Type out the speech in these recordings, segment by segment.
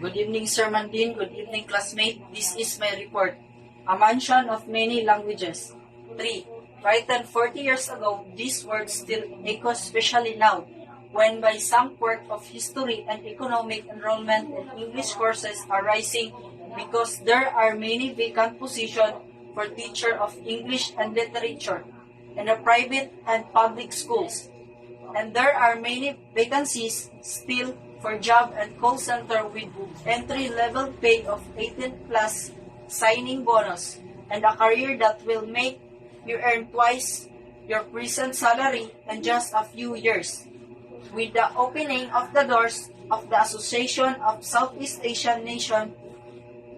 Good evening, Sir Mandin. Good evening, classmate. This is my report. A mansion of many languages. 3. Written 40 years ago, these words still echo, especially now, when by some quirk of history and economic enrollment in English courses are rising because there are many vacant positions for teacher of English and literature in the private and public schools. And there are many vacancies still for job and call center with entry-level pay of 18 plus signing bonus and a career that will make you earn twice your present salary in just a few years. With the opening of the doors of the Association of Southeast Asian Nations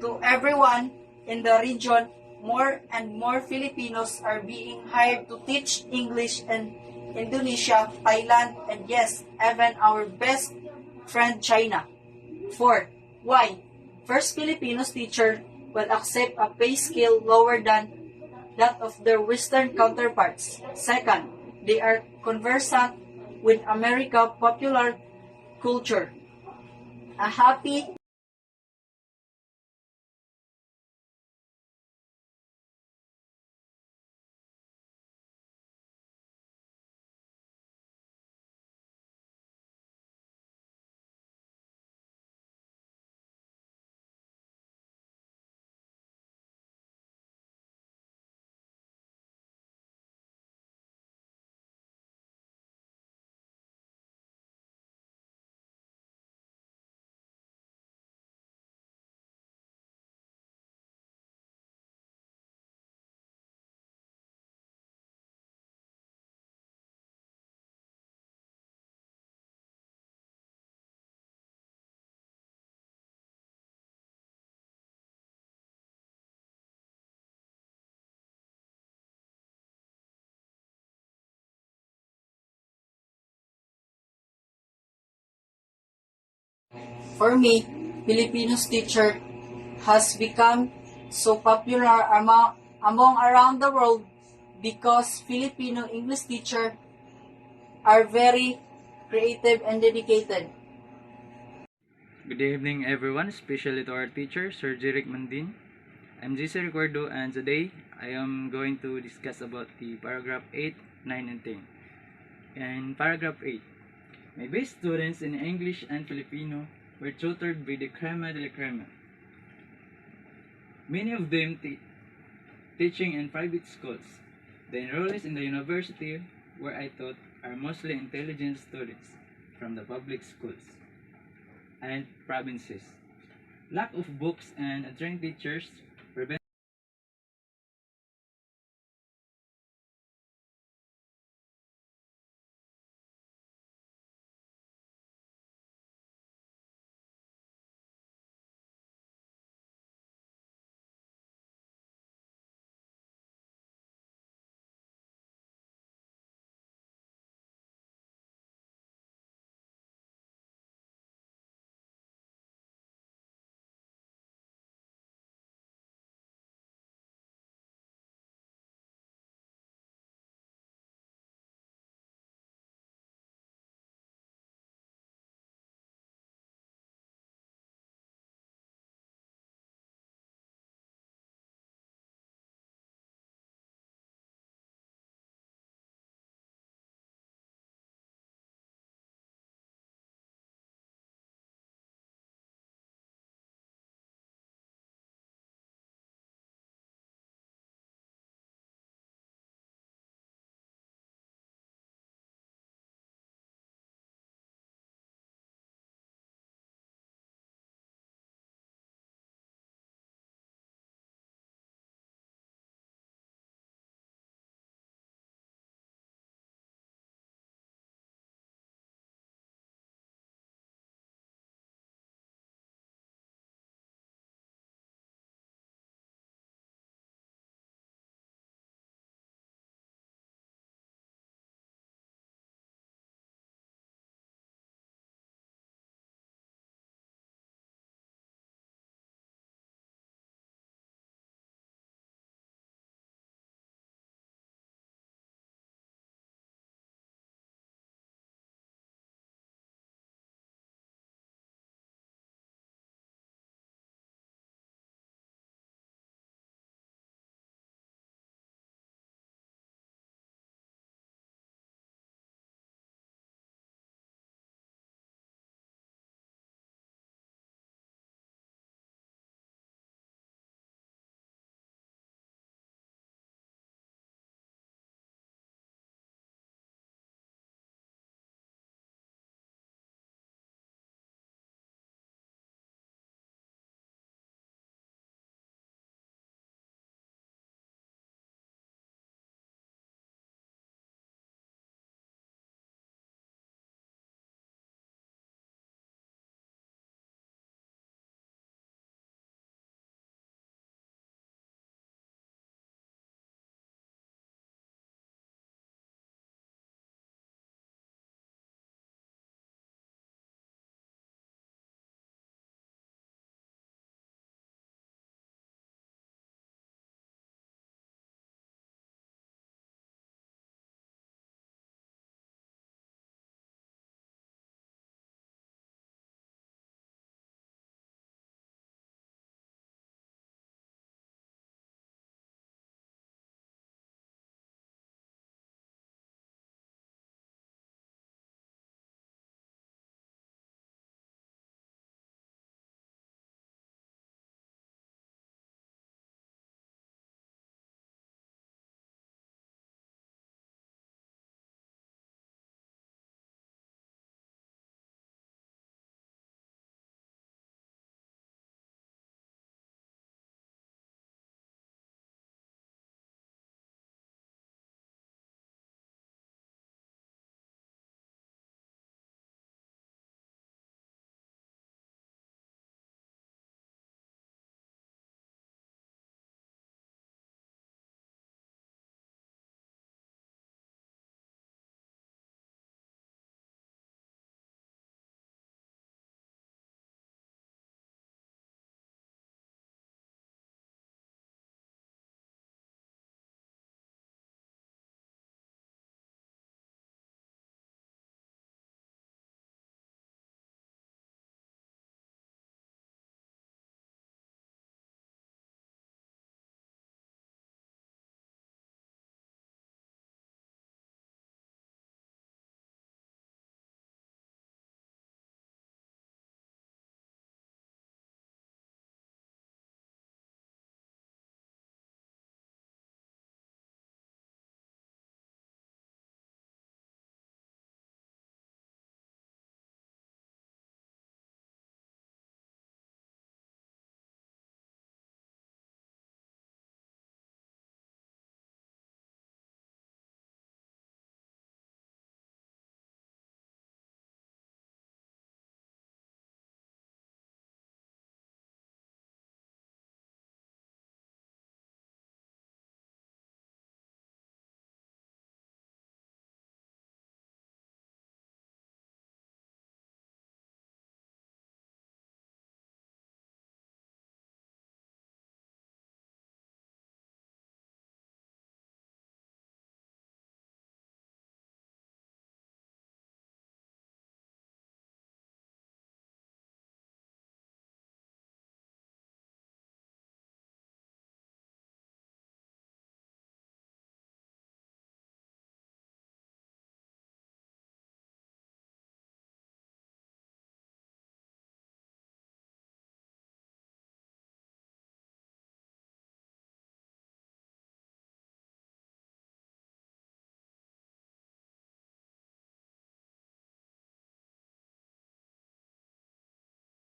to everyone in the region, more and more Filipinos are being hired to teach English in Indonesia, Thailand, and yes, even our best friend China. 4. Why? First, Filipinos teacher will accept a pay scale lower than that of their Western counterparts. Second, they are conversant with America's popular culture. A happy For me, Filipinos teacher has become so popular among around the world because Filipino English teacher are very creative and dedicated. Good evening everyone, especially to our teacher, Sir Jeric Mandin. I'm JC Ricardo and today I am going to discuss about the paragraph 8, 9, and 10. In paragraph 8, my best students in English and Filipino were tutored by the crema de la crema. Many of them teaching in private schools. The enrollees in the university where I taught are mostly intelligent students from the public schools and provinces. Lack of books and trained teachers prevent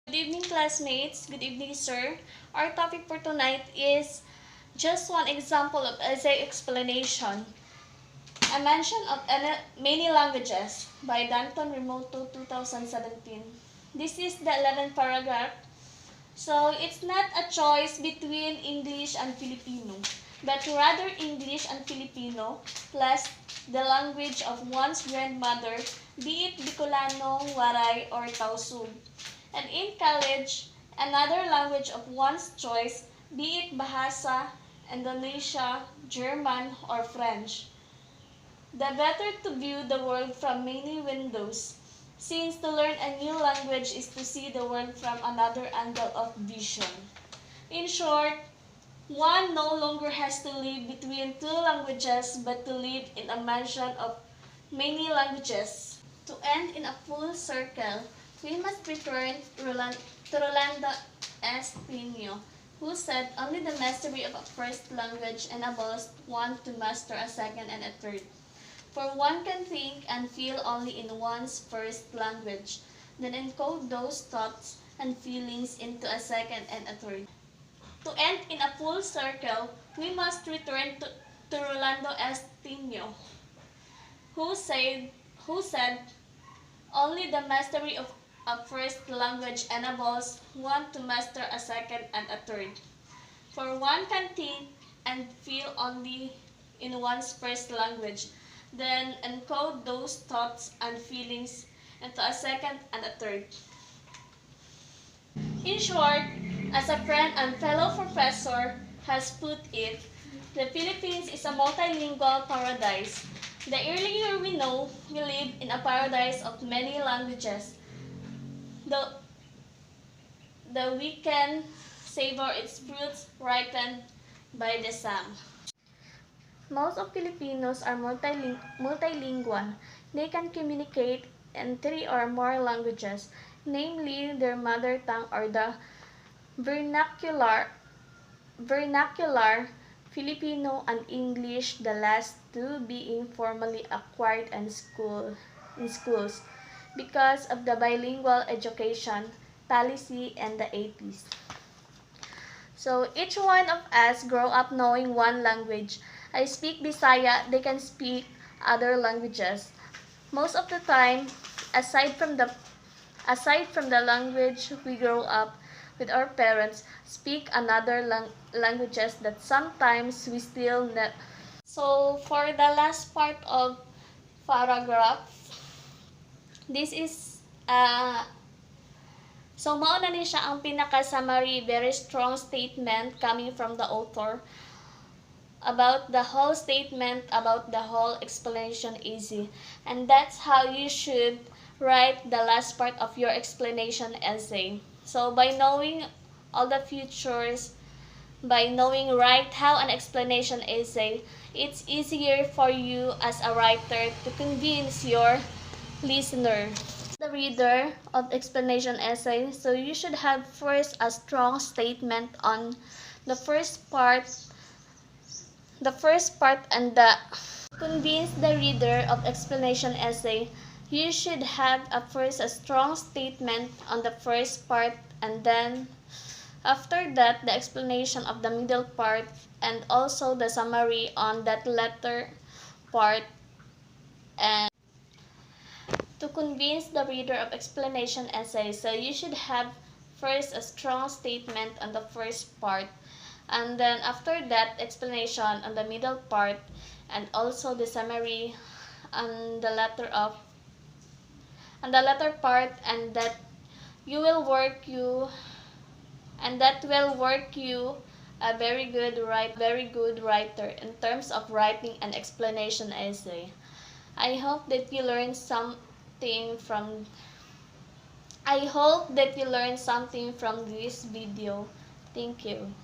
Good evening, classmates. Good evening, sir. Our topic for tonight is just one example of essay explanation. A mention of many languages by Danton Remoto 2017. This is the 11th paragraph. So it's not a choice between English and Filipino, but rather English and Filipino plus the language of one's grandmother, be it Bicolano, Waray, or Tausug. And in college, another language of one's choice, be it Bahasa, Indonesia, German, or French. The better to view the world from many windows, since to learn a new language is to see the world from another angle of vision. In short, one no longer has to live between two languages but to live in a mansion of many languages. To end in a full circle, we must return to Rolando S. Pino, who said only the mastery of a first language enables one to master a second and a third. For one can think and feel only in one's first language, then encode those thoughts and feelings into a second and a third. To end in a full circle, we must return to Rolando S. Pino, who said only the mastery of a first language enables one to master a second and a third. For one can think and feel only in one's first language, then encode those thoughts and feelings into a second and a third. In short, as a friend and fellow professor has put it, the Philippines is a multilingual paradise. The earlier we know, we live in a paradise of many languages. The we can savor its fruits ripened by the sun. Most of Filipinos are multilingual. They can communicate in 3 or more languages, namely their mother tongue or the vernacular Filipino and English, the last two being formally acquired in schools because of the bilingual education policy in the 80s. So each one of us grow up knowing one language. I speak Bisaya, they can speak other languages. Most of the time, aside from the language we grow up with, our parents speak another languages that sometimes we still not. So for the last part of paragraph, this is so mauna ni siya ang pinaka-summary, very strong statement coming from the author about the whole statement, about the whole explanation easy. And that's how you should write the last part of your explanation essay. So by knowing all the features, by knowing right how an explanation essay, it's easier for you as a writer to convince your listener. The reader of explanation essay, so you should have first a strong statement on the first part and the convince the reader of explanation essay, you should have first a strong statement on the first part, and then after that the explanation of the middle part, and also the summary on that latter part. And to convince the reader of explanation essay, so you should have first a strong statement on the first part, and then after that explanation on the middle part, and also the summary on the latter part, and that will work you a very good writer in terms of writing an explanation essay. I hope that you learned something from this video. Thank you.